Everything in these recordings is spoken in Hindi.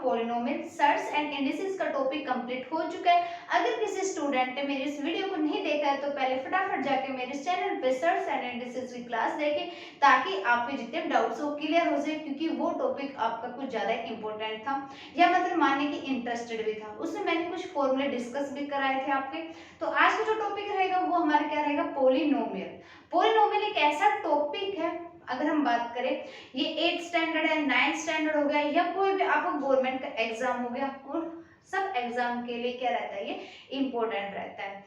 पॉलिनोमियल सर्च एंड इंडिसेस का टॉपिक कंप्लीट हो चुका है। अगर किसी स्टूडेंट ने मेरी इस वीडियो को नहीं देखा है तो पहले फटाफट जाके मेरे चैनल पे सर्च एंड इंडिसेस की क्लास देखें, ताकि आपके जितने डाउट्स हो क्लियर हो जाए, क्योंकि वो टॉपिक आपका कुछ ज्यादा इंपॉर्टेंट था या मतलब मानने की इंटरेस्टेड भी था। उसमें मैंने कुछ फॉर्मूले डिस्कस भी कराए थे आपके। तो आज का जो टॉपिक रहेगा वो हमारा क्या रहेगा, पॉलिनोमियल। पॉलिनोमियल एक ऐसा टॉपिक है, अगर हम बात करें ये 8th स्टैंडर्ड है, 9th स्टैंडर्ड हो गया या कोई भी आपको गवर्नमेंट का एग्जाम हो गया, और सब एग्जाम के लिए क्या रहता है, ये इंपॉर्टेंट रहता है।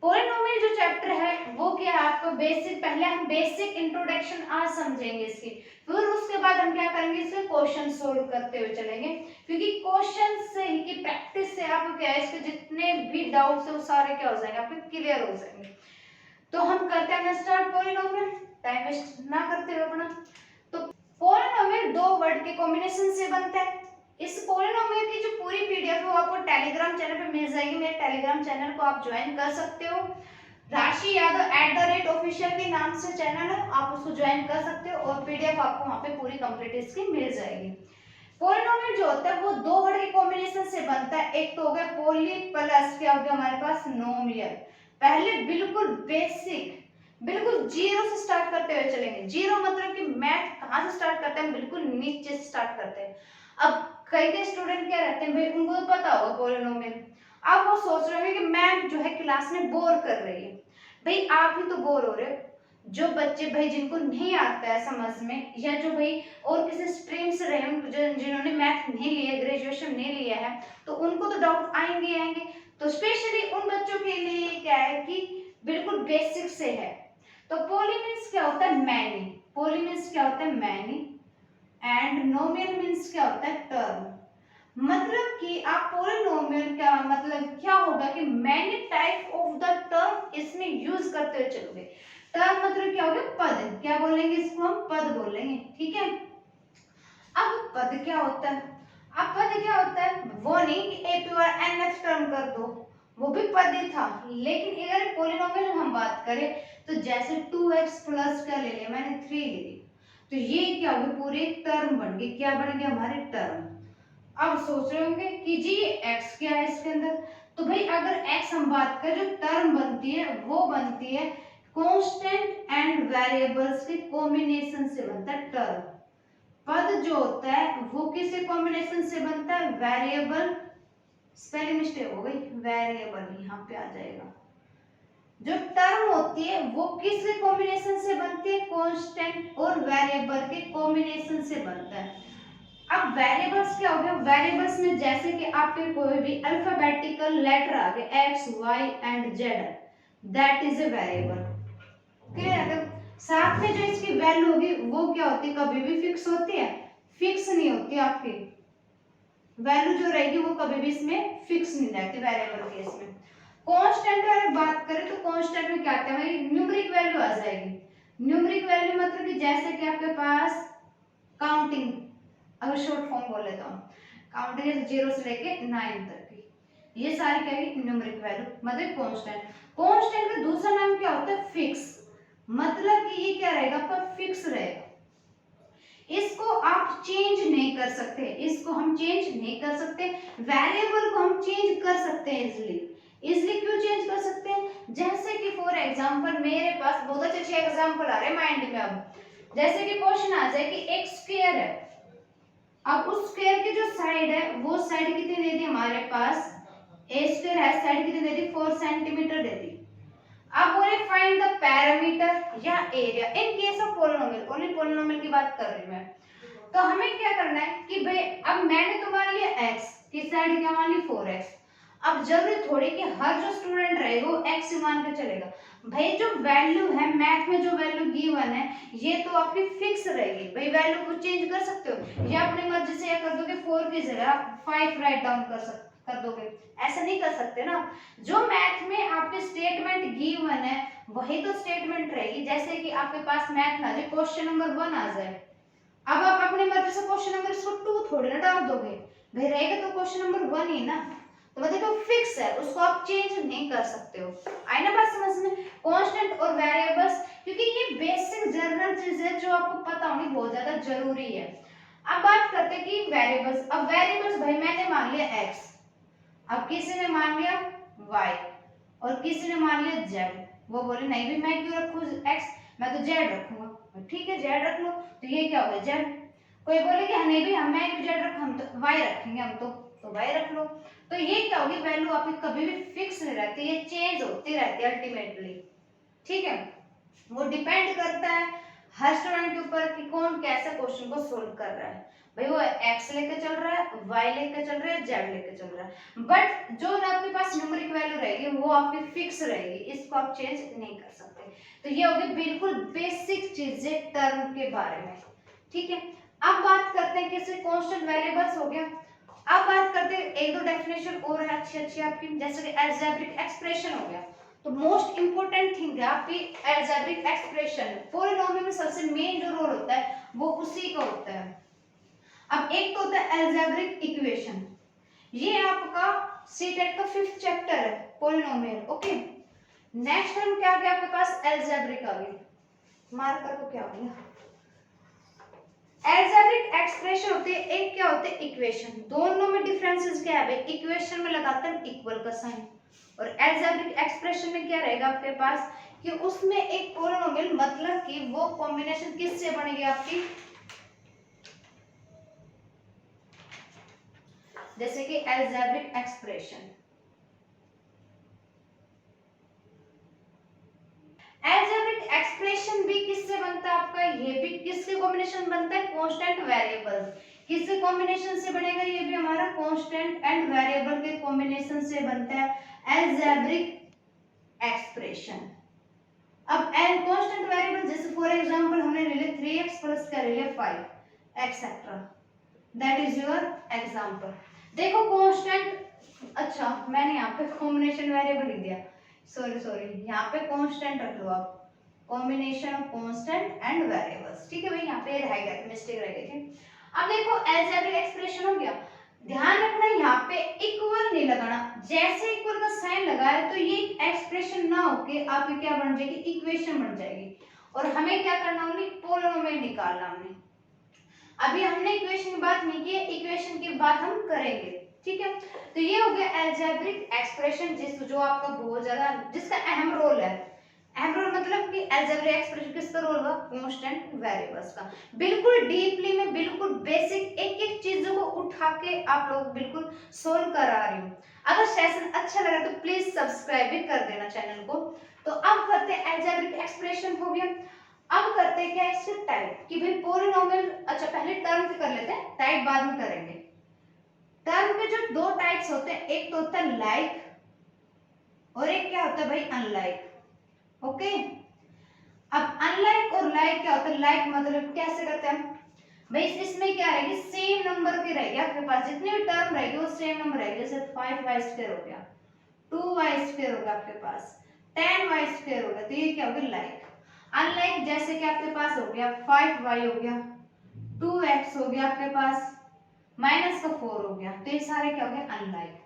पॉलिनोमियल जो चैप्टर है वो क्या है आपको बेसिक, पहले हम बेसिक इंट्रोडक्शन आज समझेंगे इसकी, फिर उसके बाद हम क्या करेंगे, इसके क्वेश्चन सोल्व करते हुए चलेंगे, क्योंकि क्वेश्चन से ही की प्रैक्टिस से आपको क्या है इसके जितने भी डाउट्स है वो सारे क्या हो जाएंगे, आपके क्लियर हो जाएंगे। तो हम करते हैं स्टार्ट पॉलिनोमियल, टाइम वेस्ट ना करते हुए अपना। तो पॉलिनोमियल दो वर्ड के कॉम्बिनेशन से बनता है। इस पॉलिनोमियल की जो पूरी पीडीएफ है वो आपको टेलीग्राम चैनल पे मिल जाएगी। मेरे टेलीग्राम चैनल को आप ज्वाइन कर सकते हो, राशि यादव @official के नाम से चैनल है, आप उसको ज्वाइन कर सकते हो और पीडीएफ आपको वहां पे पूरी कंप्लीट इसकी मिल जाएगी। पॉलिनोमियल जो होता है वो दो वर्ड के कॉम्बिनेशन से बनता है। एक तो हो गया पॉली प्लस क्या हो गया हमारे पास नोमियल। पहले बिल्कुल बेसिक, बिल्कुल जीरो से स्टार्ट करते हुए चलेंगे। जीरो मतलब कि मैथ कहाँ से स्टार्ट करते हैं, बिल्कुल नीचे से स्टार्ट करते हैं। अब कई स्टूडेंट क्या रहते हैं भाई, उनको तो पता होगा पॉलिनोमियल, अब वो सोच रहे हैं कि मैम जो है क्लास में बोर कर रही है। भाई आप ही तो बोर हो रहे हो। जो बच्चे भाई जिनको नहीं आता है समझ में, या जो भाई और किसी स्ट्रीम से रहे हैं, जिन्होंने मैथ नहीं लिया, ग्रेजुएशन नहीं लिया है, तो उनको तो डाउट आएंगे आएंगे। तो स्पेशली उन बच्चों के लिए क्या है कि बिल्कुल बेसिक से है। तो पॉली मीन्स क्या होता है, मैनी। पॉली मीन्स क्या होता है, मैनी। एंड नोमियल मीन्स क्या होता है, टर्म। मतलब कि आप पॉलिनोमियल का मतलब क्या होगा कि many type of the term इसमें यूज करते हुए चलोगे। टर्म मतलब क्या हो गया, पद। क्या बोलेंगे इसको, हम पद बोलेंगे, ठीक है। अब पद क्या होता है, अब पद क्या होता है, वो नहीं कि ए पी और एन एच टर्म कर दो, वो भी पद ही था। लेकिन अगर पॉलिनोमियल हम बात करें तो जैसे 2x प्लस क्या ले लिया मैंने, 3 ले ली, तो ये क्या हो गया, पूरे टर्म बन गए। क्या बन गया, हमारे टर्म। अब सोच रहे होंगे कि जी x क्या है इसके अंदर, तो भाई अगर x हम बात करें, जो टर्म बनती है वो बनती है कांस्टेंट एंड वेरिएबल्स के कॉम्बिनेशन से बनता है टर्म। पद जो होता है वो किसके कॉम्बिनेशन से बनता है, वेरिएबल, स्पेलिंग मिस्टेक हो गई, वेरिएबल यहाँ पे आ जाएगा। जो टर्म होती है वो किसके कॉम्बिनेशन से बनती है, कांस्टेंट और वेरिएबल के कॉम्बिनेशन से बनता है। अब वेरिएबल्स क्या हो गया, वेरिएबल्स में जैसे कि आपके कोई भी अल्फाबेटिकल लेटर आ गए x y and z, that is a variable. Clear है। साथ में जो इसकी वैल्यू होगी वो क्या होती है, कभी भी फिक्स होती है, फिक्स नहीं होती। आपकी वैल्यू जो रहेगी वो कभी भी इसमें फिक्स नहीं रहती वेरिएबल केस में। कांस्टेंट अगर बात करें तो कांस्टेंट में क्या आता है, न्यूमेरिक वैल्यू आ जाएगी। न्यूमेरिक वैल्यू मतलब कि जैसे कि आपके पास काउंटिंग, अगर शॉर्ट फॉर्म बोले तो काउंटिंग 0 से लेके 9 तक की, ये सारी क्या है न्यूमेरिक वैल्यू मतलब कांस्टेंट। कांस्टेंट का दूसरा नाम क्या होता है, फिक्स। मतलब कि ये क्या रहेगा, आपका फिक्स रहेगा, इसको आप चेंज नहीं कर सकते, इसको हम चेंज नहीं कर सकते। वेरिएबल को हम चेंज कर सकते हैं इजीली। इजीली क्यों चेंज कर सकते हैं, जैसे कि फॉर एग्जांपल मेरे पास बहुत अच्छे एग्जांपल आ रहे हैं माइंड में। अब जैसे कि क्वेश्चन आ जाए कि एक स्क्वायर है, अब उस स्क्वायर की जो साइड है वो साइड कितनी दे दी हमारे पास, ए स्क्वायर है, साइड कितनी दे दी, 4 सेंटीमीटर दे दी। अब बोले फाइंड द पैरामीटर या area in case of polynomial, only polynomial की बात कर रही हूं मैं। तो हमें क्या करना है कि भाई अब मैंने तो मान लिया x की साइड क्या मान ली 4x। अब जरूरी थोड़ी कि हर जो स्टूडेंट रहेगा वो x मान के चलेगा। भाई जो वैल्यू है मैथ में, जो वैल्यू गिवन है ये तो आपकी फिक्स रहेगी। भाई वैल्यू को चेंज कर सकते हो या अपनी मर्जी से या कर दोगे 4 की जगह 5 राइट डाउन कर दोगे, ऐसा नहीं कर सकते ना। जो मैथ में आपके स्टेटमेंट गिवन है वही तो स्टेटमेंट रहेगी। जैसे कि आपके पास मैथ ना जाए, क्वेश्चन नंबर 1 आ जाए, अब आप अपनी मर्जी से क्वेश्चन नंबर 2 थोड़ी ना डाल दोगे, भाई रहेगा तो क्वेश्चन नंबर 1 ही ना। तो मतलब वो फिक्स है, उसको आप चेंज नहीं कर सकते हो। आई ना बात समझ में, कांस्टेंट और वेरिएबल्स, क्योंकि ये बेसिक जनरल चीज है जो आपको पता होनी बहुत ज्यादा जरूरी है। अब बात करते हैं कि वेरिएबल्स। अब वेरिएबल्स भाई मैंने मान लिया x, अब किसी ने मान लिया y और किसी ने मान लिया z। वो बोले नहीं भी मैं क्यों रखूं x, मैं तो z रखूंगा। ठीक है z रख लो, तो ये क्या हो गया z। कोई बोले कि नहीं भी हम मैं क्यों z रखूं, हम तो y रखेंगे, हम तो y रख लो। तो ये क्या होगी, वैल्यू आपकी कभी भी फिक्स नहीं रहती, ये चेंज होती रहती है अल्टीमेटली। ठीक है, वो डिपेंड करता है हर स्टूडेंट के ऊपर कि कौन कैसे क्वेश्चन को सोल्व कर रहा है। भाई वो x लेके चल रहा है, y लेके चल रहा है, z लेके चल रहा है, बट जो आपके पास न्यूमेरिक वैल्यू रहेगी वो आपकी फिक्स रहेगी, इसको आप चेंज नहीं कर सकते। तो ये होगी बिल्कुल बेसिक चीजें टर्म के बारे में। ठीक है, अब बात करते हैं किसी कांस्टेंट वेरिएबल्स हो गया। अब बात करते हैं एक दो डेफिनेशन और है अच्छी अच्छी आपकी, जैसे कि अलजेब्रिक एक्सप्रेशन हो गया। तो मोस्ट इंपोर्टेंट थिंग है आपकी अलजेब्रिक एक्सप्रेशन। पॉलिनोमियल में सबसे मेन जो रोल होता है वो उसी का होता है। अब एक तो होता है अलजेब्रिक इक्वेशन, ये आपका सीटेट का 5th चैप्टर है पॉलिनोमियल। ओके, नेक्स्ट टाइम क्या आ गया आपके पास, अलजेब्रिक आ गया, मार्कर को क्या हो गया, अलजेब्रिक एक्सप्रेशन होती है, एक क्या होते हैं इक्वेशन। दोनों में डिफरेंसेस क्या है, इक्वेशन में लगाते हैं इक्वल का साइन, और अलजेब्रिक एक्सप्रेशन में क्या रहेगा आपके पास कि उसमें एक पॉलिनोमियल, मतलब कि वो कॉम्बिनेशन किससे बनेगी आपकी, जैसे कि अलजेब्रिक एक्सप्रेशन। अलजेब्रिक एक्सप्रेशन भी किससे बनता है आपका, ये भी किसके कॉम्बिनेशन बनता है, कांस्टेंट वेरिएबल। किसके कॉम्बिनेशन से बनेगा, ये भी हमारा कांस्टेंट एंड वेरिएबल के कॉम्बिनेशन से बनता है अलजेब्रिक एक्सप्रेशन। अब एन कांस्टेंट वेरिएबल, जैसे फॉर एग्जांपल हमने ले लिया 3x प्लस क्या ले लिया 5 etcetera, that is your example. देखो कांस्टेंट, अच्छा मैंने यहाँ पे कॉम्बिनेशन वेरिएबल लिख दिया, सॉरी यहाँ पे कांस्टेंट रख लो आप, combination of constant and variables. ठीक है भाई, यहाँ पे रह गया मिस्टेक रह गई थी। अब देखो अलजेब्रिक एक्सप्रेशन हो गया, ध्यान रखना यहाँ पे इक्वल नहीं लगाना, जैसे इक्वल का साइन लगाया तो ये एक्सप्रेशन ना होके आपकी क्या बन जाएगी, इक्वेशन बन जाएगी। और हमें क्या करना, ओनली पॉलिनोमियल निकालना हमने। अभी हमने इक्वेशन की बात नहीं की है, इक्वेशन की बात हम करेंगे। ठीक है, तो ये हो गया अलजेब्रिक एक्सप्रेशन, जो आपका बहुत ज्यादा, जिसका अहम रोल है। अहम रोल मतलब कि अलजेब्रिक एक्सप्रेशन किसका रोल हुआ, कांस्टेंट वेरिएबल्स का। बिल्कुल डीपली में, बिल्कुल बेसिक एक एक चीजों को उठा के आप लोग बिल्कुल सोल्व करा रही हूँ। अगर सेशन अच्छा लगा तो प्लीज सब्सक्राइब भी कर देना चैनल को। तो अब करते हैं अलजेब्रिक एक्सप्रेशन हो गया। अब करते हैं क्या इसके टाइप, कि भाई पॉलिनोमियल, अच्छा पहले टर्म के कर लेते हैं, टाइप बाद में करेंगे। टर्म के जो दो टाइप्स होते हैं, एक तो होता है लाइक और एक क्या होता है भाई अनलाइक। ओके, अब अनलाइक और लाइक क्या होता है, लाइक मतलब कैसे करते हैं हम भाई, इसमें क्या रहेगी, सेम नंबर की रहेगी आपके पास, जितनी भी टर्म रहेगी वो सेम नंबर रहेगी। जैसे 5y² हो गया, 2y² हो गया आपके पास, 10y² हो गया, तो ये क्या हो गया लाइक। अनलाइक जैसे कि आपके पास हो गया 5y हो गया, 2x हो गया आपके पास, माइनस का 4 हो गया, तो ये सारे क्या हो गए अनलाइक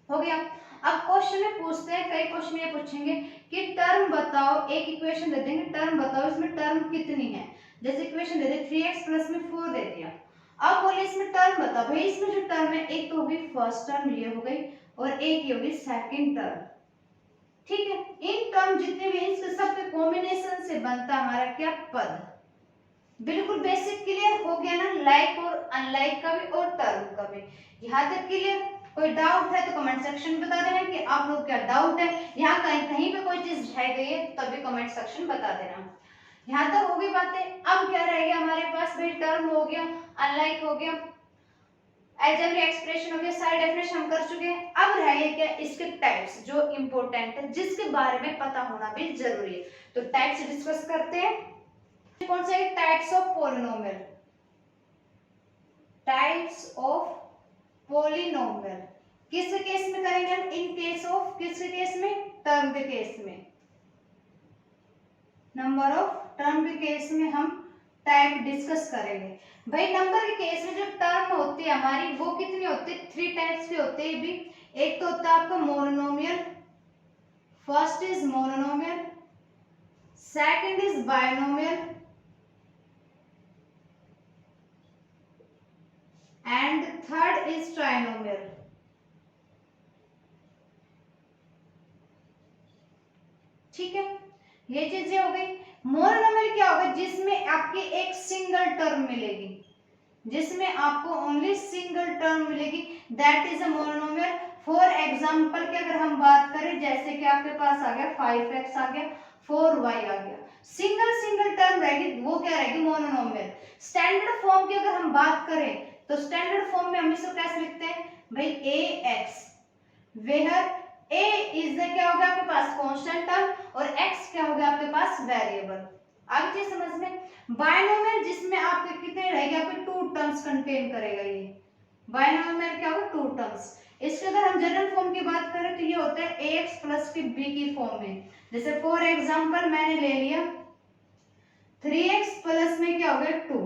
हो गया। अब क्वेश्चन में पूछते हैं, कई क्वेश्चन ये पूछेंगे कि टर्म बताओ, एक इक्वेशन दे देंगे, टर्म बताओ इसमें टर्म कितनी है। जैसे इक्वेशन दे दे 3x प्लस में 4 दे दिया, अब बोले इसमें टर्म बताओ। भाई इसमें जो टर्म है, एक तो होगी फर्स्ट टर्म ये हो गई, और एक ये होगी सेकंड टर्म। ठीक है, इन टर्म जितने भी इसके सबके कॉम्बिनेशन से बनता हमारा क्या पद। बिल्कुल बेसिक क्लियर हो गया ना, लाइक और अनलाइक का भी और टर्म का भी, यहाँ तक क्लियर। कोई डाउट है तो कमेंट सेक्शन में बता देना कि आप लोग क्या डाउट है, यहाँ कहीं पे कोई चीज रह गई है तभी कमेंट सेक्शन बता देना। यहाँ तक होगी बातें। अब क्या रहेगा हमारे पास, भाई टर्म हो गया, अनलाइक हो गया, अलजेब्रिक एक्सप्रेशन हो गया, सारे डेफिनेशन हम कर चुके हैं। अब रह गए क्या इसके टाइप्स, जो इंपॉर्टेंट है, जिसके बारे में पता होना भी जरूरी है। तो टाइप्स डिस्कस करते हैं। कौन से types of polynomial, types of polynomial किस केस में करेंगे हम, इन केस ऑफ, किस केस में, टर्म के केस में, नंबर ऑफ टर्म के केस में हम टाइप डिस्कस करेंगे। भाई नंबर के केस में जो टर्म होती है हमारी वो कितनी होती है, 3 टाइप्स के होते हैं भी। एक तो होता है आपका monomial, first is monomial, second is binomial, and third is trinomial. ठीक है, ये चीजें हो गई। मोनोनोमियल क्या होगा, जिसमें आपकी एक सिंगल टर्म मिलेगी, जिसमें आपको ओनली सिंगल टर्म मिलेगी, that is a monomial. For example की अगर हम बात करें, जैसे कि आपके पास आ गया 5x आ गया, 4y आ गया, सिंगल सिंगल टर्म रहेगी, वो क्या रहेगी, मोनोनोमियल। स्टैंडर्ड फॉर्म की अगर हम बात करें तो स्टैंडर्ड फॉर्म में हम इसको कैसे लिखते हैं भाई, ax, where a is the क्या हो गया आपके पास कांस्टेंट टर्म और x क्या हो गया आपके पास वेरिएबल। आगे चीज समझ में। बायनोमियल जिसमें आपके कितने रहेंगे, आपके टू टर्म्स कंटेन करेगा ये बायनोमियल, क्या होगा, टू टर्म्स। इसके अगर हम जनरल फॉर्म की बात करें तो ये होता है ax प्लस की b की फॉर्म में। जैसे फॉर एग्जांपल मैंने ले लिया 3x प्लस में क्या हो गया 2,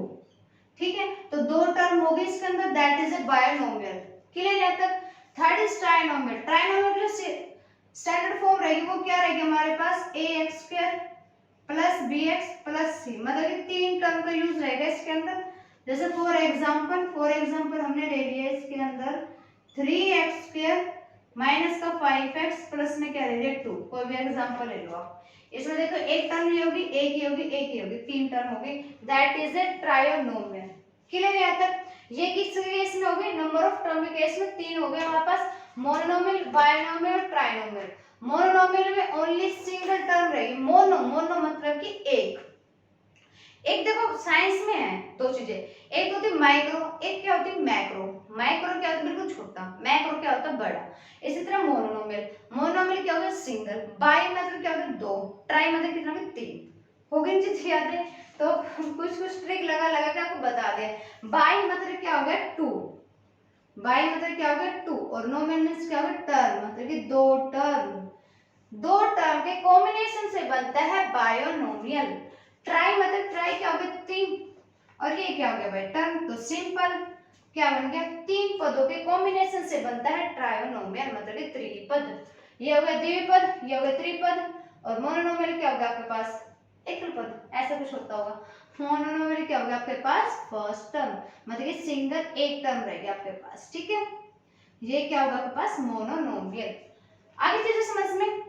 ठीक है, तो दो टर्म होगी इसके अंदर, that is A binomial. Clear है तक। Third is trinomial. ट्राइनोमियल जो स्टैंडर्ड फॉर्म रहेगी वो क्या रहेगी हमारे पास, ax² plus bx plus c, मतलब कि तीन टर्म का यूज रहेगा इसके अंदर। जैसे फॉर एग्जांपल हमने ले लिया इसके अंदर 3x² माइनस का 5x प्लस में क्या ले लिया 2, कोई भी एग्जांपल ले लो आप। इसमें देखो एक टर्म ये होगी, एक ही होगी, एक ही होगी, तीन टर्म होगी, that is A trinomial. Clear है तक। ये किस केस में होगी, नंबर ऑफ टर्म के केस में तीन हो गए हमारे पास, मोनोनोमियल, बायनोमियल और ट्राइनोमियल। मोनोनोमियल में ओनली सिंगल टर्म रहेगी, मोनो मतलब कि एक। एक देखो साइंस में है दो चीजें, एक होती माइक्रो, एक क्या होती मैक्रो। माइक्रो क्या होता है बिल्कुल छोटा, मैक्रो क्या होता है बड़ा। इसी तरह मोनोनोमियल क्या होगा, सिंगल। बाई मतलब क्या होगा, दो। ट्राई मतलब कितना होगा, तीन। हो गई चीज याद है, तो कुछ कुछ ट्रिक लगा लगा के आपको बता दिया। बाई मतलब क्या हो गया, टू। बाई मतलब क्या हो गया, टू, और नोमियल मींस क्या हो गया, टर्म, मतलब कि दो टर्म। दो टर्म के कॉम्बिनेशन से बनता है बायोनोमियल। ट्राई मतलब ट्राई क्या हो गया, तीन, और ये क्या हो गया भाई, टर्म, तो सिंपल क्या बन गया, तीन पदों के कॉम्बिनेशन से बनता है ट्रायोनोमियल, मतलब कि त्रिपद। ये हो गया द्विपद, ये हो गया त्रिपद, और मोनोनोमियल क्या होगा आपके पास, एकल पद, ऐसा कुछ होता होगा। मोनोनोमियल क्या होगा आपके पास, फर्स्ट टर्म, मतलब कि सिंगल एक टर्म रहेगी आपके पास, ठीक है। ये क्या होगा आपके पास, मोनोनोमियल। आगे चीजें समझ में,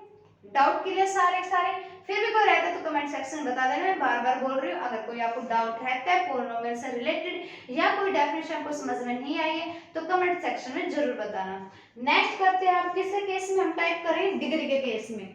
डाउट क्लियर सारे। फिर भी कोई रहता है तो कमेंट सेक्शन में बता देना, मैं बार बार बोल रही हूँ। अगर कोई आपको डाउट रहता है पोलिनोमियल से रिलेटेड या कोई डेफिनेशन आपको समझ में नहीं आई है तो कमेंट सेक्शन में जरूर बताना। नेक्स्ट करते हैं आप किसके केस में, हम टाइप करें डिग्री के केस में।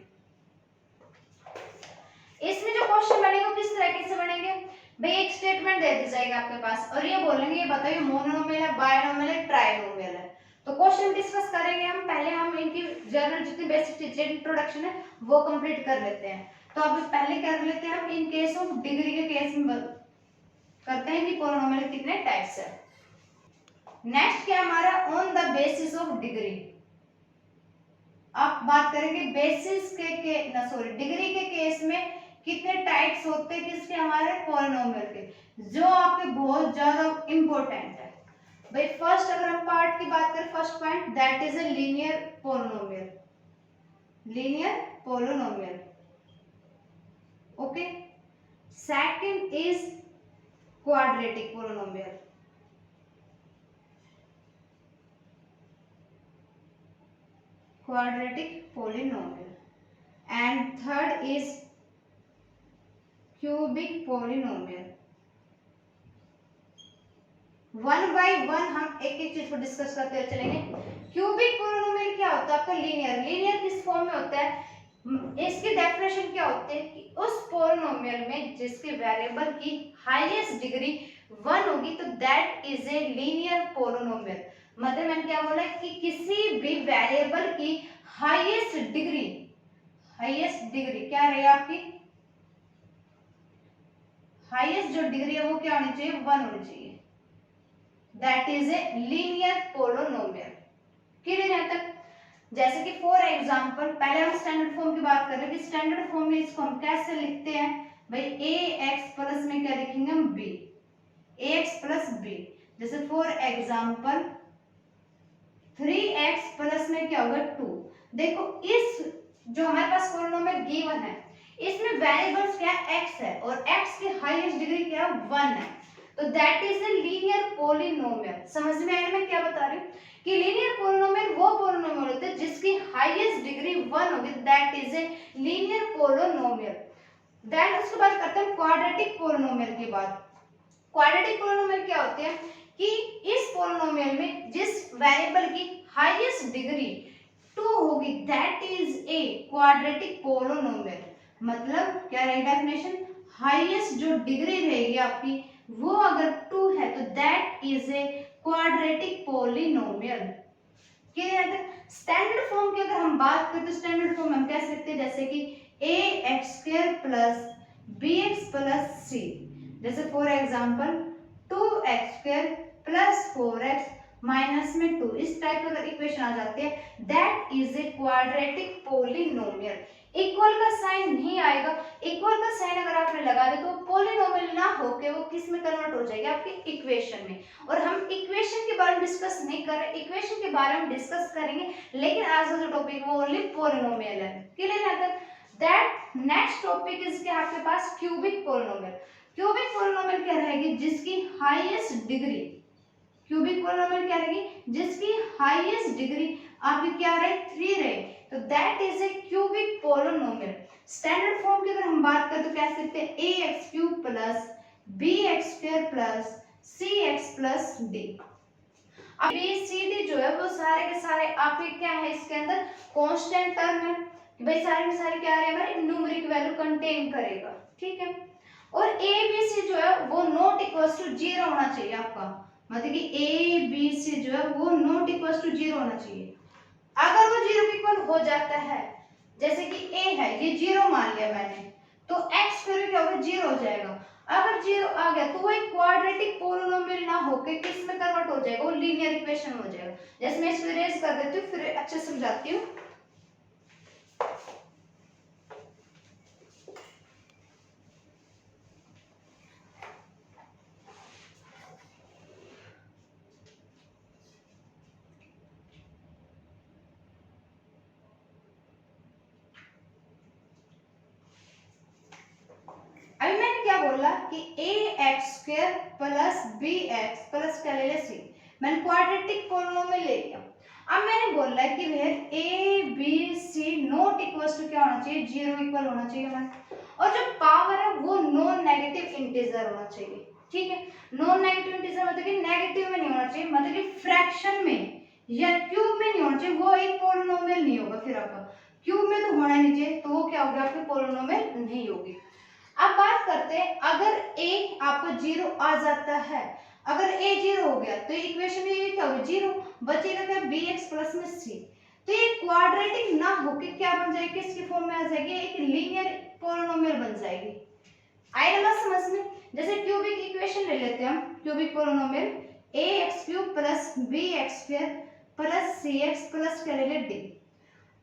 इसमें जो क्वेश्चन बनेंगे वो किस तरीके से बनेंगे भाई, एक स्टेटमेंट दे दी जाएगी आपके पास और ये बोलेंगे, ये बताइए मोनोनोमियल है, बायनोमियल है, ट्राइनोमियल है। तो क्वेश्चन डिस्कस करेंगे हम, पहले हम इनकी जनरल जितनी बेसिक चीजें इंट्रोडक्शन है वो कंप्लीट कर लेते हैं। तो अब पहले कर लेते हैं हम इन केस ऑफ डिग्री के केस में करते हैं कि पॉलिनोमियल कितने टाइप्स है। नेक्स्ट क्या हमारा, on the basis of degree. आप बात करेंगे बेसिस के डिग्री के केस में कितने टाइप्स होते हैं किसके, हमारे पॉलिनोमियल के, जो आपके बहुत ज्यादा इंपॉर्टेंट है भाई। फर्स्ट अगर हम पार्ट की बात करें, first point that is a linear polynomial, linear polynomial, okay. Second is quadratic polynomial, quadratic polynomial, and third is cubic polynomial। One by one हम एक एक चीज को डिस्कस करते हुए चलेंगे। क्यूबिक पोलिनोमियल क्या होता है आपका, लीनियर। लीनियर किस फॉर्म में होता है, इसकी डेफिनेशन क्या होती है कि उस पोलिनोमियल में जिसके वेरिएबल की हाईएस्ट डिग्री 1 होगी तो that is a linear polynomial. मतलब मैंने क्या बोला कि किसी भी वेरिएबल की हाईएस्ट डिग्री क्या रहेगी आपकी, हाईएस्ट जो डिग्री है वो क्या होनी चाहिए, 1 होनी चाहिए, that is a linear polynomial. Clear है तक। जैसे कि फॉर एग्जांपल पहले हम स्टैंडर्ड फॉर्म की बात कर रहे हैं कि स्टैंडर्ड फॉर्म में इसको हम कैसे लिखते हैं भाई, ax प्लस में क्या लिखेंगे हम, b, ax प्लस b। जैसे फॉर एग्जांपल 3x प्लस में क्या होगा 2। देखो इस जो हमारे पास पॉलिनोमियल गिवन है इसमें वेरिएबल्स क्या x है और x की हाईएस्ट डिग्री क्या है, 1 है। तो that is a linear polynomial. समझ में आया मैं क्या बता रही हूँ कि लीनियर पॉलिनोमियल वो पॉलिनोमियल होते हैं जिसकी हाईएस्ट डिग्री 1 होगी, that is a linear polynomial. Then उसके बाद करते हैं क्वाड्रेटिक पॉलिनोमियल की बात। क्वाड्रेटिक पॉलिनोमियल क्या होते हैं कि इस पॉलिनोमियल में जिस वेरिएबल की हाईएस्ट डिग्री 2 होगी that is a quadratic polynomial. मतलब क्या रहेगी डेफिनेशन, हाईएस्ट जो डिग्री रहेगी आपकी वो अगर 2 है तो that is a quadratic polynomial. Clear है? स्टैंडर्ड फॉर्म की अगर हम बात करें तो स्टैंडर्ड फॉर्म हम कह सकते हैं जैसे कि ax² plus bx plus c। जैसे for example 2x² plus 4x minus में 2, इस टाइप का अगर इक्वेशन आ जाती है that is a quadratic polynomial. Equal का साइन नहीं आएगा, इक्वल का साइन अगर आपने लगा दे तो पॉलिनोमियल ना होके वो किस में कन्वर्ट हो जाएगी, आपकी इक्वेशन में। और हम इक्वेशन के बारे में डिस्कस नहीं कर रहे, इक्वेशन के बारे में डिस्कस करेंगे, लेकिन आज का जो टॉपिक वो ओनली पॉलिनोमियल है। क्लियर है? दैट नेक्स्ट टॉपिक इज के आपके पास क्यूबिक पॉलिनोमियल। क्यूबिक पॉलिनोमियल क्या रहेगी जिसकी हाईएस्ट डिग्री, क्यूबिक पॉलिनोमियल क्या रहेगी जिसकी हाईएस्ट डिग्री आपकी क्या रहे 3 रहे, तो that is A cubic polynomial. Standard form की अगर हम बात करें तो कह सकते हैं ax³ plus bx² plus cx plus d। अब bcd जो है वो सारे के सारे आपके क्या है इसके अंदर कांस्टेंट टर्म है, भाई सारे के सारे क्या है हमारे न्यूमेरिक वैल्यू कंटेन करेगा। ठीक है? और a b c जो है वो नॉट इक्वल्स टू 0 होना चाहिए आपका, मतलब कि a b c जो है वो नॉट इक्वल्स टू 0 होना चाहिए। अगर वो 0 के इक्वल हो जाता है, जैसे कि a है ये 0 मान लिया मैंने, तो x फिर क्या होगा 0 हो जाएगा। अगर 0 आ गया तो वो एक क्वाड्रेटिक पॉलिनोमियल ना होके किस में कन्वर्ट हो जाएगा, वो लीनियर इक्वेशन हो जाएगा। जैसे मैं इसको इरेज कर देती हूँ फिर अच्छे से समझाती हूँ। अभी मैंने क्या बोला कि ax² प्लस bx प्लस क्या ले ले c, मैंने क्वाड्रेटिक पॉलिनोमियल ले लिया। अब मैंने बोला कि भैया a b c not equals to क्या होना चाहिए 0 इक्वल होना चाहिए हमारा, और जो पावर है वो नॉन नेगेटिव इंटीजर होना चाहिए। ठीक है? नॉन नेगेटिव इंटीजर मतलब कि नेगेटिव में नहीं होना चाहिए, मतलब कि फ्रैक्शन में या क्यूब में नहीं होना चाहिए, वो एक पॉलिनोमियल नहीं होगा। फिर आपका क्यूब में तो होना नहीं चाहिए, तो वो क्या होगा आपकी पॉलिनोमियल नहीं होगी। अब बात करते हैं अगर a आपको 0 आ जाता है, अगर a 0 हो गया तो इक्वेशन में ये क्या होगा 0, बचेगा क्या bx प्लस में c। तो ये क्वाड्रेटिक ना होके क्या बन जाएगी, किसकी फॉर्म में आ जाएगी, एक लीनियर पॉलिनोमियल बन जाएगी। आएगा ना समझ में? जैसे क्यूबिक इक्वेशन ले लेते हैं हम, cubic polynomial ax³ plus bx² plus cx plus क्या ले ले d।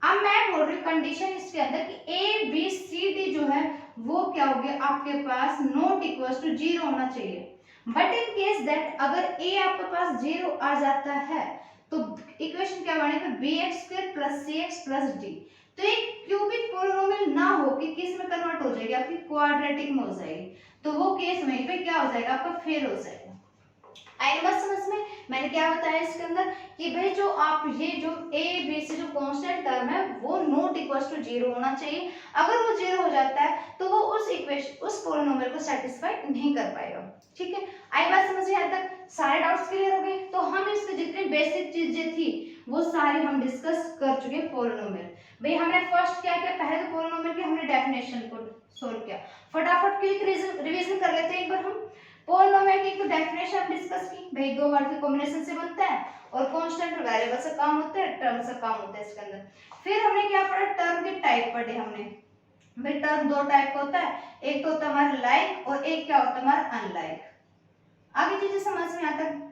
अब मैं बोल रही हूँ कंडीशन इसके अंदर कि a b c d जो है वो क्या हो गया आपके पास नॉट इक्वल्स टू 0 होना चाहिए। बट इन केस दैट अगर a आपके पास 0 आ जाता है तो इक्वेशन क्या बनेगा bx² plus cx plus d। तो एक क्यूबिक पॉलिनोमियल ना होके किस में कन्वर्ट हो जाएगी, आपकी क्वाड्रेटिक में हो जाएगी। तो वो केस वहीं पे क्या हो जाएगा आपका फेल हो जाएगा। आई बात समझ में? मैंने क्या बताया इसके अंदर कि भाई जो आप ये जो a b c जो कांस्टेंट टर्म है वो नॉट इक्वल्स टू 0 होना चाहिए। अगर वो 0 हो जाता है तो वो उस इक्वेशन उस पॉलिनोमियल को सेटिस्फाई नहीं कर पाएगा। ठीक है? आई बात समझ में? यहाँ तक सारे डाउट्स क्लियर हो गए? तो हम इसमें जितनी बेसिक चीजें थी वो सारी हम डिस्कस कर चुके हैं पॉलिनोमियल। भाई हमने फर्स्ट क्या किया, पहले तो पॉलिनोमियल की हमने डेफिनेशन को सोल्व किया। फटाफट क्विक रिवीजन कर लेते हैं एक बार हम। पॉलिनोमियल की तो डेफिनेशन हम डिस्कस की, भाई दो वर्ड के कॉम्बिनेशन से बनता है और कांस्टेंट और वेरिएबल से काम होता है, टर्म से काम होता है इसके अंदर। फिर हमने क्या पढ़ा, टर्म के टाइप पढ़े हमने। भाई टर्म दो टाइप का होता है, एक तो होता है हमारा लाइक और एक क्या होता है हमारा अनलाइक। आगे चीजें समझ में आता है।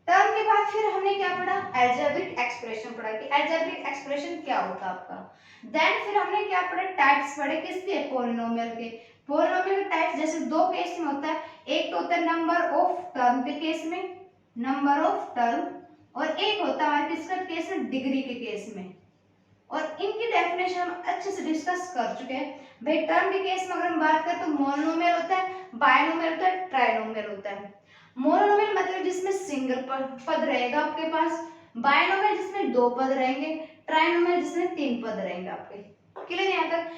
टर्म के बाद फिर हमने क्या पढ़ा, अलजेब्रिक एक्सप्रेशन पढ़ा कि अलजेब्रिक एक्सप्रेशन क्या होता है आपका। देन फिर हमने क्या पढ़ा, टाइप्स पढ़े किसके, पॉलिनोमियल के। पॉलिनोमियल के टाइप्स जैसे दो केस में होता है, एक तो होता है नंबर ऑफ टर्म के केस में, नंबर ऑफ टर्म, और एक होता है हमारे किसका केस में, डिग्री के केस में। और इनकी डेफिनेशन हम अच्छे से डिस्कस कर चुके हैं। भाई टर्म के केस में अगर हम बात करें तो मोनोमियल होता है, बायनोमियल होता है, ट्राइनोमियल होता है। मोनोनोमियल मतलब जिसमें सिंगल पद रहेगा आपके पास, बायनोमियल जिसमें 2 पद रहेंगे, ट्राइनोमियल जिसमें 3 पद रहेंगे आपके। क्लियर यहाँ तक?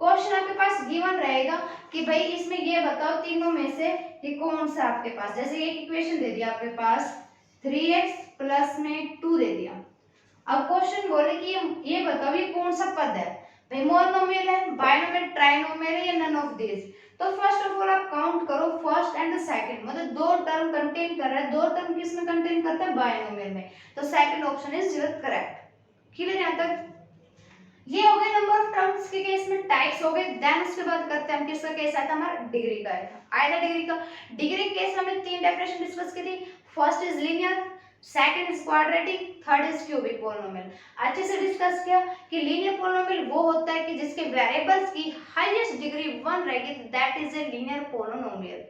क्वेश्चन आपके पास गिवन रहेगा कि भाई इसमें ये बताओ तीनों में से कि कौन सा आपके पास, जैसे एक इक्वेशन दे दिया आपके पास 3x प्लस में 2 दे दिया। अब क्वेश्चन बोले कि ये बताओ ये कौन सा पद है, भाई मोनोमियल है, बायनोमियल, ट्राइनोमियल है या नन ऑफ दिस। तो फर्स्ट ऑफ ऑल आप काउंट करो फर्स्ट एंड द सेकंड, मतलब दो टर्म कंटेन कर रहा है, दो टर्म किस में कंटेन करता है, बायनोमियल में, तो second option is your correct. Clear यहां तक? ये हो गए नंबर ऑफ टर्म्स के केस में, टाइप्स हो गए। देन उसके बाद करते हैं हम किसका केस आया था, हमारा डिग्री का आया था डिग्री का। डिग्री केस में हमने 3 डेफिनेशन डिस्कस की थी। First is linear, second is quadratic, third is cubic polynomial. अच्छे से डिस्कस किया कि लीनियर पोलिनोमियल वो होता है कि जिसके वेरिएबल्स की हाईएस्ट डिग्री 1 रहेगी, that is a linear polynomial.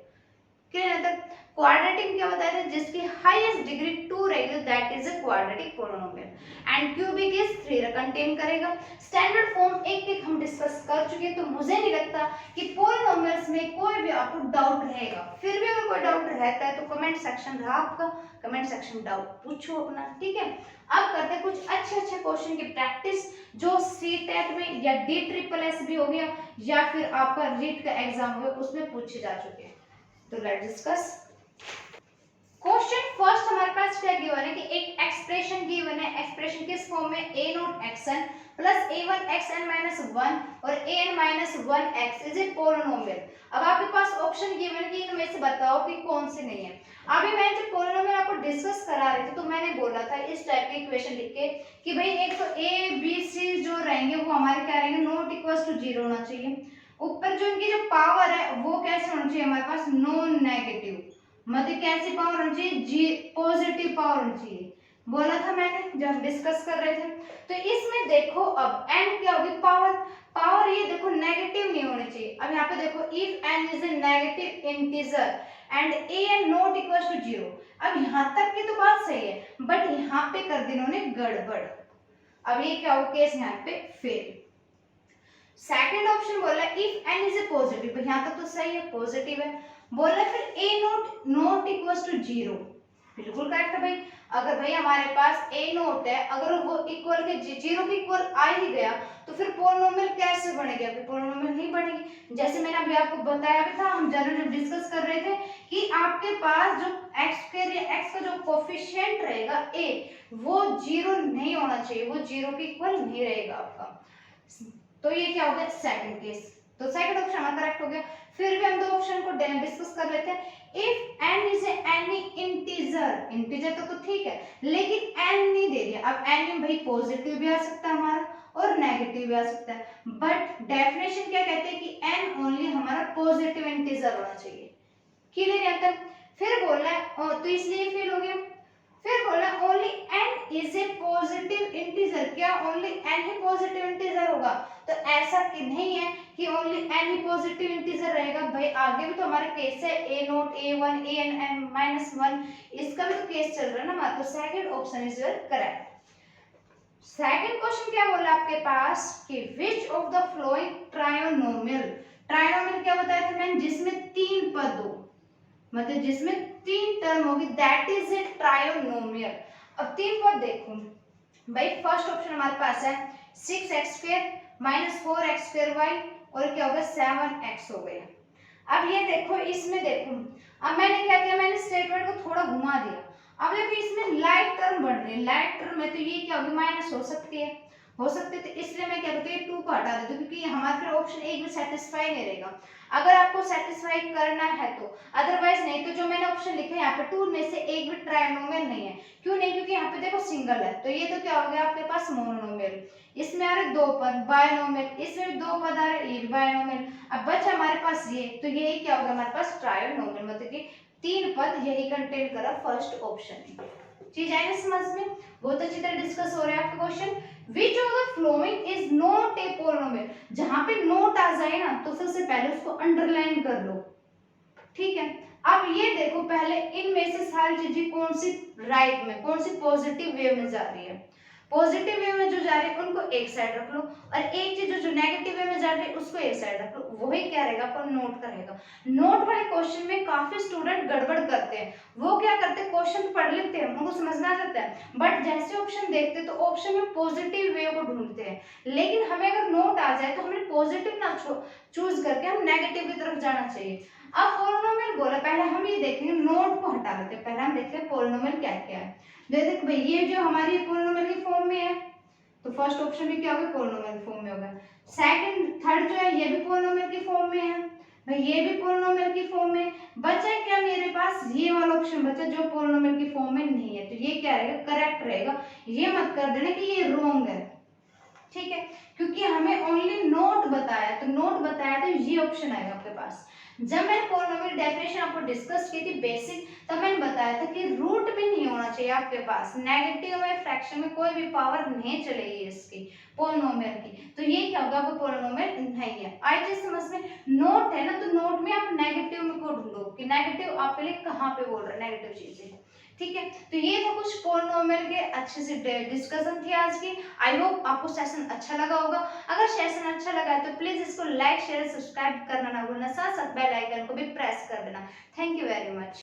Clear है? तक क्वाड्रेटिक क्या बताया था, जिसकी हाईएस्ट डिग्री 2 रहेगी, that is a quadratic polynomial. And cubic is 3 contain करेगा। स्टैंडर्ड फॉर्म एक एक हम डिस्कस कर चुके हैं, तो मुझे नहीं लगता कि पोलिनोमियल्स में कोई भी आपको डाउट रहेगा। फिर भी अगर कोई डाउट रहता है तो कमेंट सेक्शन रहा आपका, कमेंट सेक्शन डाउट पूछो अपना, ठीक है। अब करते हैं कुछ अच्छे अच्छे क्वेश्चन की प्रैक्टिस जो सीटेट में या DSSS भी हो गया या फिर आपका रीट का एग्जाम हो गया उसमें पूछे जा चुके हैं। तो लेट्स डिस्कस क्वेश्चन। फर्स्ट हमारे पास क्या गिवन है कि एक एक्सप्रेशन गिवन है, एक्सप्रेशन किस फॉर्म में, a0xn प्लस a1xn-1 और an-1x इज ए पोलिनोमियल। अब आपके पास ऑप्शन गिवन है कि इनमें से बताओ कि कौन से नहीं है। अभी मैं जब पोलिनोमियल आपको डिस्कस करा रही थी तो मैंने बोला था इस टाइप की इक्वेशन लिख के कि भाई एक तो a b c जो रहेंगे वो हमारे क्या रहेंगे, नॉट इक्वल्स टू 0 होना चाहिए। ऊपर जो इनकी जो पावर है वो कैसे होना चाहिए हमारे पास, नॉन नेगेटिव, मतलब कैसी पावर होनी चाहिए, जी पॉजिटिव पावर होनी चाहिए। बोला था मैंने जब डिस्कस कर रहे थे। तो इसमें देखो अब n क्या होगी, पावर, पावर ये देखो नेगेटिव नहीं होनी चाहिए। अब यहाँ पे देखो if n is a negative integer and an not equal to 0। अब यहाँ तक की तो बात सही है, बट यहाँ पे कर दी इन्होंने गड़बड़। अब ये क्या हो केस, यहाँ पे फेल। सेकंड ऑप्शन बोला if n is A positive, यहाँ तक तो सही है, पॉजिटिव है। बोला फिर a not not equals to 0, बिल्कुल करेक्ट है भाई। अगर भाई हमारे पास a नॉट है, अगर वो इक्वल के 0 के इक्वल आ ही गया तो फिर पोलिनोमियल कैसे बनेगी, फिर पोलिनोमियल नहीं बनेगी। जैसे मैंने अभी आपको बताया भी था, हम जनरल जब डिस्कस कर रहे थे कि आपके पास जो x का जो कोफिशिएंट रहेगा a वो 0 नहीं होना चाहिए, वो 0 के इक्वल नहीं रहेगा आपका। तो ये क्या हो गया सेकंड केस, तो सेकंड ऑप्शन हमारा करेक्ट हो गया। फिर भी हम दो ऑप्शन को डिस्कस कर लेते हैं। If n is any integer, integer तो ठीक है लेकिन n नहीं दे दिया। अब n में भाई पॉजिटिव भी आ सकता है हमारा और नेगेटिव भी आ सकता है, बट डेफिनेशन क्या कहते हैं कि n ओनली हमारा पॉजिटिव इंटीजर होना चाहिए। क्लियर यहाँ तक? फिर बोलना है तो इसलिए फेल हो गया। फिर बोला only n is A positive integer, क्या ओनली n ही पॉजिटिव इंटीजर होगा, तो ऐसा कि नहीं है कि ओनली n ही पॉजिटिव इंटीजर रहेगा। भाई आगे भी तो हमारा केस है a0 a1 an-1, इसका भी तो केस चल रहा है ना, तो second option is your correct. Second question क्या बोला आपके पास कि which of the flowing trinomial, trinomial क्या बताया था मैंने, जिसमें 3 पद हो, मतलब जिसमें 3 टर्म होगी, दैट इज ए ट्राइनोमियल। अब 3 पद देखो भाई, फर्स्ट ऑप्शन हमारे पास है 6x² - 4x² और क्या होगा 7x हो गया। अब ये देखो इसमें देखो, अब मैंने क्या किया, मैंने स्टेटमेंट को थोड़ा घुमा दिया। अब देखो इसमें लाइट टर्म बढ़ रही है, लाइट टर्म में तो ये क्या होगी माइनस हो सकती है, तो इसलिए मैं क्या करती हूँ 2 को हटा देती हूँ, क्योंकि हमारा फिर ऑप्शन एक भी सेटिस्फाई नहीं रहेगा। अगर आपको सेटिस्फाई करना है तो, अदरवाइज नहीं। तो जो मैंने ऑप्शन लिखा है यहाँ पे 2 में से एक भी ट्राइनोमियल नहीं है। क्यों नहीं, क्योंकि यहाँ पे देखो सिंगल है, तो ये तो क्या हो गया आपके पास मोनोमियल। इसमें आ रहे 2 पद बायनोमियल, इसमें भी 2 पद आ रहे, ये भी बायनोमियल। अब बचा हमारे पास ये, तो यही क्या होगा हमारे पास ट्राइनोमियल, मतलब कि 3 पद यही कंटेन करा फर्स्ट ऑप्शन। चीज आई ना समझ में? बहुत अच्छी तरह डिस्कस हो रहा है आपका question. Which of the following is not a polynomial? जहां पे नोट आ जाए ना तो सबसे पहले उसको अंडरलाइन कर लो, ठीक है। अब ये देखो पहले इनमें से सारी चीजें कौन सी राइट में, कौन सी पॉजिटिव वे में जा रही है। पॉजिटिव वे में जो जा रही है उनको एक साइड रख लो, और एक चीज जो नेगेटिव वे में जा रही है उसको एक साइड रख लो। वही क्या रहेगा, अपन नोट करेगा। नोट वाले क्वेश्चन में काफी स्टूडेंट गड़बड़ करते हैं। वो क्या करते हैं, क्वेश्चन पढ़ लेते हैं, उनको समझ में आ जाता है, बट जैसे ऑप्शन देखते तो ऑप्शन में पॉजिटिव वे को ढूंढते हैं। लेकिन हमें अगर नोट आ जाए तो हमें पॉजिटिव ना चूज करके हम नेगेटिव की तरफ जाना चाहिए। अब पोलिनोमियल बोला, पहले हम ये देखेंगे, नोट को हटा लेते हैं, पहले हम देखते हैं पोलिनोमियल क्या क्या है। जैसे भाई ये जो हमारी पोलिनोमियल की फॉर्म में है, तो फर्स्ट ऑप्शन भी क्या होगा, पोलिनोमियल फॉर्म में होगा। सेकंड थर्ड जो है ये भी पोलिनोमियल की फॉर्म में है, भाई ये भी पोलिनोमियल की फॉर्म में। बचा क्या मेरे पास, ये वाला ऑप्शन बचा जो पोलिनोमियल की फॉर्म में नहीं है, तो ये क्या रहेगा, करेक्ट रहेगा। ये मत कर देना कि ये रॉन्ग है, ठीक है, क्योंकि हमें ओनली नोट बताया, तो नोट बताया तो ये ऑप्शन आएगा आपके पास। जब मैंने पोलिनोमियल डेफिनेशन आपको डिस्कस की थी बेसिक, तब मैंने बताया था कि रूट भी नहीं होना चाहिए आपके पास, नेगेटिव में फ्रैक्शन में कोई भी पावर नहीं चलेगी इसकी पोलिनोमियल की, तो ये क्या होगा, आपको पोलिनोमियल नहीं है। आई चीज समझ में, नोट है ना, तो नोट में आप नेगेटिव में को ढूंढो कि नेगेटिव आपके लिए कहाँ पे बोल रहा है, नेगेटिव चीजें, ठीक है। तो ये था कुछ पोलिनोमियल के अच्छे से डिस्कशन थी आज की। आई होप आपको सेशन अच्छा लगा होगा। अगर सेशन अच्छा लगा है तो प्लीज इसको लाइक शेयर सब्सक्राइब करना ना भूलना, साथ साथ बेल आइकन को भी प्रेस कर देना। Thank you very much.